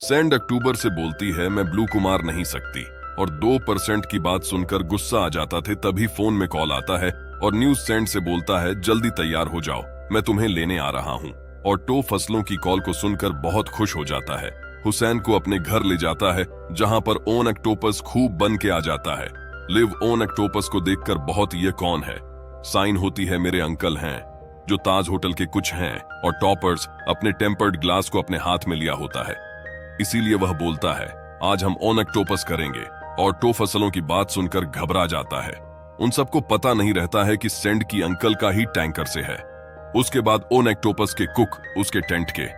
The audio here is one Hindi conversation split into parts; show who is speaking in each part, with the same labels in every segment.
Speaker 1: सैंड अक्टूबर से बोलती है मैं ब्लू को मार नहीं सकती और 2% की बात सुनकर गुस्सा आ जाता थे। तभी फोन में कॉल आता है और न्यूज सैंड से बोलता है जल्दी तैयार हो जाओ, मैं तुम्हें लेने आ रहा हूँ। और टो फसलों की कॉल को सुनकर बहुत खुश हो जाता है। हुसैन को अपने घर ले जाता है जहां पर ओन ऑक्टोपस खूब बन के आ जाता है। लिव ओन ऑक्टोपस को देखकर बहुत ये कौन है। साइन होती है मेरे अंकल हैं जो ताज होटल के कुछ हैं और टॉपर्स अपने टेम्पर्ड ग्लास को अपने हाथ में लिया होता है। इसीलिए वह बोलता है आज हम ओन ऑक्टोपस करेंगे और टो फसलों की बात सुनकर घबरा जाता है। उन सबको पता नहीं रहता है कि सेंड की अंकल का ही टैंकर से है। उसके बाद ओन ऑक्टोपस के कुक उसके टेंट के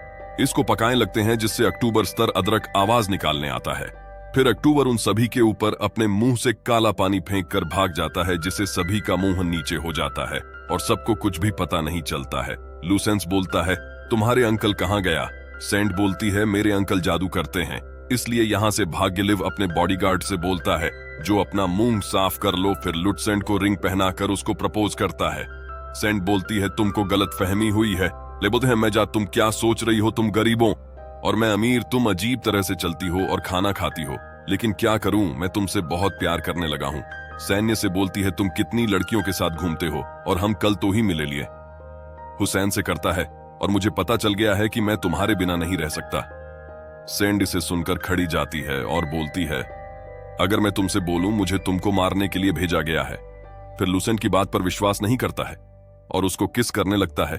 Speaker 1: इसको पकाने लगते हैं जिससे अक्टूबर स्तर अदरक आवाज निकालने आता है। फिर अक्टूबर उन सभी के ऊपर अपने मुंह से काला पानी फेंक कर भाग जाता है जिससे सभी का मुंह नीचे हो जाता है और सबको कुछ भी पता नहीं चलता है। लूसेंस बोलता है तुम्हारे अंकल कहाँ गया। सेंड बोलती है मेरे अंकल जादू करते हैं इसलिए यहाँ से भाग्य। लिव अपने बॉडीगार्ड से बोलता है जो अपना मुंह साफ कर लो। फिर लुटसेंड को रिंग पहनाकर उसको प्रपोज करता है। सेंड बोलती है तुमको गलत फहमी हुई है। ले बोलते हैं मैं जा तुम क्या सोच रही हो, तुम गरीबों और मैं अमीर, तुम अजीब तरह से चलती हो और खाना खाती हो, लेकिन क्या करूं मैं तुमसे बहुत प्यार करने लगा हूं। सैन्य से बोलती है तुम कितनी लड़कियों के साथ घूमते हो और हम कल तो ही मिले लिए। हुसैन से करता है और मुझे पता चल गया है कि मैं तुम्हारे बिना नहीं रह सकता। सेंड इसे सुनकर खड़ी जाती है और बोलती है अगर मैं तुमसे बोलूं मुझे तुमको मारने के लिए भेजा गया है। फिर लूसेंट की बात पर विश्वास नहीं करता है और उसको किस करने लगता है।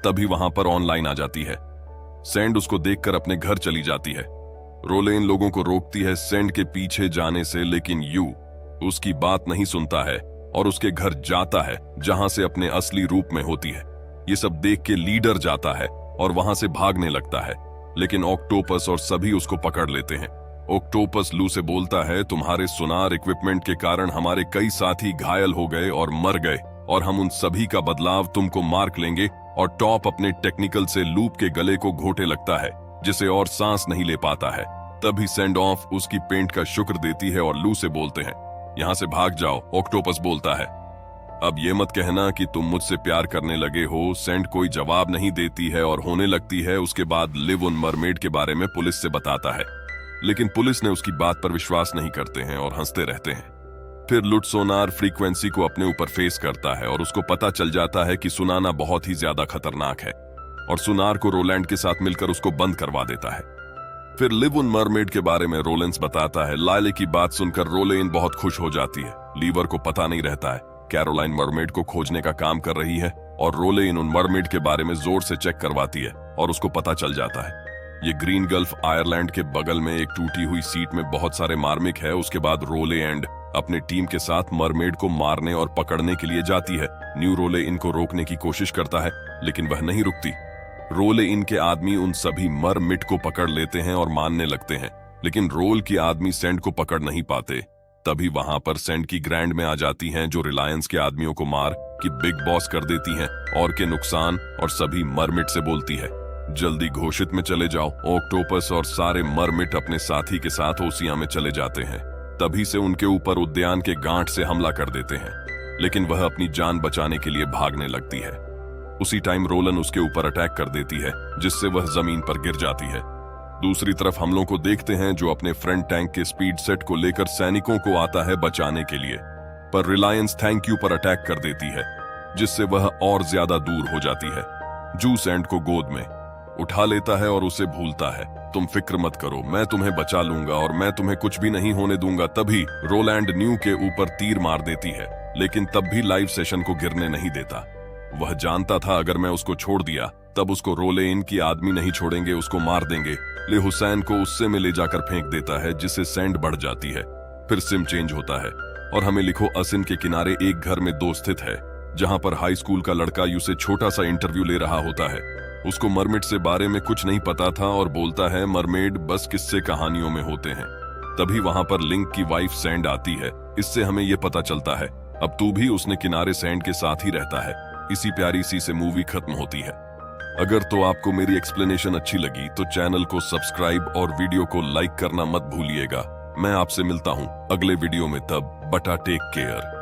Speaker 1: तभी वहां पर ऑनलाइन आ जाती है। सेंड उसको देखकर अपने घर चली जाती है। रोले इन लोगों को रोकती है सेंड के पीछे जाने से, लेकिन यू उसकी बात नहीं सुनता है और उसके घर जाता है जहां से अपने असली रूप में होती है। ये सब देख के लीडर जाता है और वहां से भागने लगता है, लेकिन ऑक्टोपस और सभी उसको पकड़ लेते हैं। ऑक्टोपस लू से बोलता है तुम्हारे सुनार इक्विपमेंट के कारण हमारे कई साथी घायल हो गए और मर गए और हम उन सभी का बदलाव तुमको मार्क लेंगे। और टॉप अपने टेक्निकल से लूप के गले को घोटे लगता है जिसे और सांस नहीं ले पाता है। तभी सेंड ऑफ उसकी पेंट का शुक्र देती है और लू से बोलते हैं यहां से भाग जाओ। ऑक्टोपस बोलता है अब ये मत कहना कि तुम मुझसे प्यार करने लगे हो। सेंड कोई जवाब नहीं देती है और होने लगती है। उसके बाद लिव उन मरमेड के बारे में पुलिस से बताता है, लेकिन पुलिस ने उसकी बात पर विश्वास नहीं करते हैं और हंसते रहते हैं। फिर लुट सोनार फ्रीक्वेंसी को अपने ऊपर फेस करता है और उसको पता चल जाता है कि सुनाना बहुत ही ज्यादा खतरनाक है और सुनार को रोलैंड के साथ मिलकर उसको बंद करवा देता है। फिर लिव उन मरमेड के बारे में रोलेंस बताता है। लाले की बात सुनकर रोलेन बहुत खुश हो जाती है। लीवर को पता नहीं रहता है कैरोलाइन मरमेड को खोजने का काम कर रही है और रोलेन उन मरमेड के बारे में जोर से चेक करवाती है और उसको पता चल जाता है ये ग्रीन गल्फ आयरलैंड के बगल में एक टूटी हुई सीट में बहुत सारे मार्मिक है। उसके बाद रोले एंड अपने टीम के साथ मरमेड को मारने और पकड़ने के लिए जाती है। न्यू रोले इनको रोकने की कोशिश करता है लेकिन वह नहीं रुकती। रोले इनके आदमी उन सभी मरमिट को पकड़ लेते हैं और मारने लगते हैं, लेकिन रोल की आदमी सेंड को पकड़ नहीं पाते। तभी वहां पर सेंड की ग्रैंड में आ जाती हैं जो रिलायंस के आदमियों को मार कि बिग बॉस कर देती हैं और के नुकसान और सभी मरमिट से बोलती है जल्दी घोषित में चले जाओ। ऑक्टोपस और सारे मरमिट अपने साथी के साथ ओसिया में चले जाते हैं। तभी से उनके ऊपर उद्यान के गांठ से हमला कर देते हैं, लेकिन वह अपनी जान बचाने के लिए भागने लगती है। उसी टाइम रोलन उसके ऊपर अटैक कर देती है जिससे वह जमीन पर गिर जाती है। दूसरी तरफ हम लोग को देखते हैं जो अपने फ्रंट टैंक के स्पीड सेट को लेकर सैनिकों को आता है बचाने के लिए, पर रिलायंस थैंक यू पर अटैक कर देती है जिससे वह और ज्यादा दूर हो जाती है। जू सैंड को गोद में उठा लेता है और उसे भूलता है तुम फिक्र मत करो, मैं तुम्हें बचा लूंगा और मैं तुम्हें कुछ भी नहीं होने दूंगा। तभी रोलैंड न्यू के ऊपर तीर मार देती है, लेकिन तब भी लाइव सेशन को गिरने नहीं देता। वह जानता था अगर मैं उसको छोड़ दिया तब उसको रोले इन की आदमी नहीं छोड़ेंगे, उसको मार देंगे। ले हुसैन को उससे में ले जाकर फेंक देता है जिससे सेंड बढ़ जाती है। फिर सिम चेंज होता है और हमें लिखो असिन के किनारे एक घर में दो स्थित है जहां पर हाई स्कूल का लड़का यू से छोटा सा इंटरव्यू ले रहा होता है। उसको मरमेड से बारे में कुछ नहीं पता था और बोलता है मरमेड बस किस्से कहानियों में होते हैं। तभी वहां पर लिंक की वाइफ सैंड आती है। इससे हमें यह पता चलता है अब तू भी उसने किनारे सैंड के साथ ही रहता है। इसी प्यारी सी से मूवी खत्म होती है। अगर तो आपको मेरी एक्सप्लेनेशन अच्छी लगी तो चैनल को सब्सक्राइब और वीडियो को लाइक करना मत भूलिएगा। मैं आपसे मिलता हूं अगले वीडियो में, तब बटा टेक केयर।